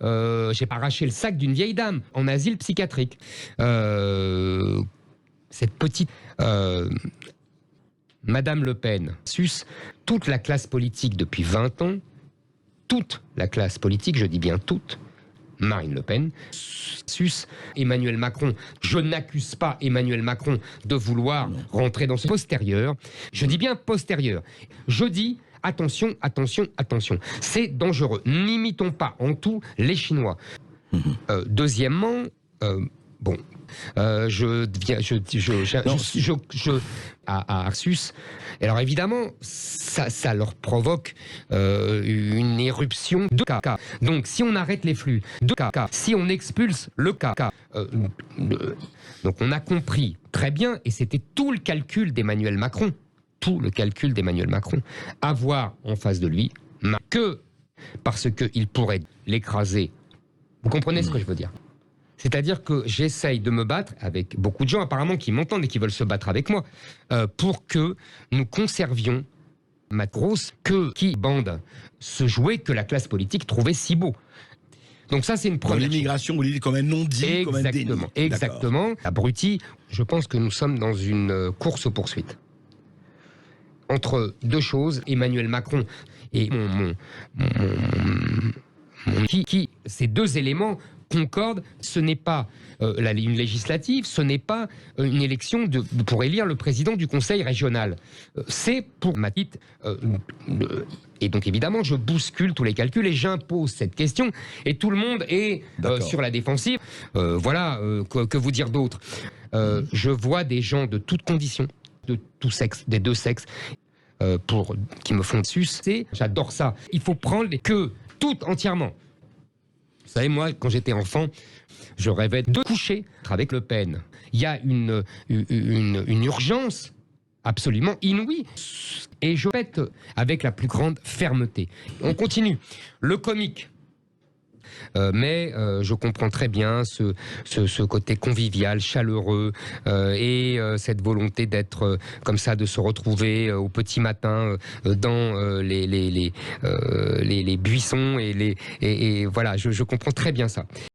j'ai pas arraché le sac d'une vieille dame en asile psychiatrique. Cette petite Madame Le Pen suce toute la classe politique depuis 20 ans, toute la classe politique, je dis bien toute, Marine Le Pen, suce Emmanuel Macron. Je n'accuse pas Emmanuel Macron de vouloir rentrer dans ce postérieur. Je dis bien postérieur. Je dis attention, attention, attention. C'est dangereux. N'imitons pas en tout les Chinois. Deuxièmement, bon, à Arsus. Alors évidemment, ça leur provoque une éruption de cas. Donc si on arrête les flux de cas, si on expulse le cas, donc on a compris très bien, et c'était tout le calcul d'Emmanuel Macron, avoir en face de lui que parce qu'il pourrait l'écraser. Vous comprenez ce que je veux dire ? C'est-à-dire que j'essaye de me battre avec beaucoup de gens apparemment qui m'entendent et qui veulent se battre avec moi pour que nous conservions ma grosse queue qui bande ce jouet que la classe politique trouvait si beau. Donc ça c'est une première. L'immigration, vous dites comme un non-dit, comme un déni. Exactement. Abruti, je pense que nous sommes dans une course aux poursuites. Entre deux choses, Emmanuel Macron et ces deux éléments concorde, ce n'est pas une législative, ce n'est pas une élection pour élire le président du conseil régional. C'est pour ma petite... et donc évidemment, je bouscule tous les calculs et j'impose cette question. Et tout le monde est sur la défensive. Voilà, que vous dire d'autre ? Je vois des gens de toutes conditions, de tout sexe, des deux sexes, qui me font sucer. J'adore ça. Il faut prendre les queues, toutes entièrement. Vous savez, moi, quand j'étais enfant, je rêvais de coucher avec Le Pen. Il y a une urgence absolument inouïe. Et je pète avec la plus grande fermeté. On continue. Le comique. Mais je comprends très bien ce côté convivial, chaleureux et cette volonté d'être comme ça, de se retrouver au petit matin dans les buissons et voilà, je comprends très bien ça.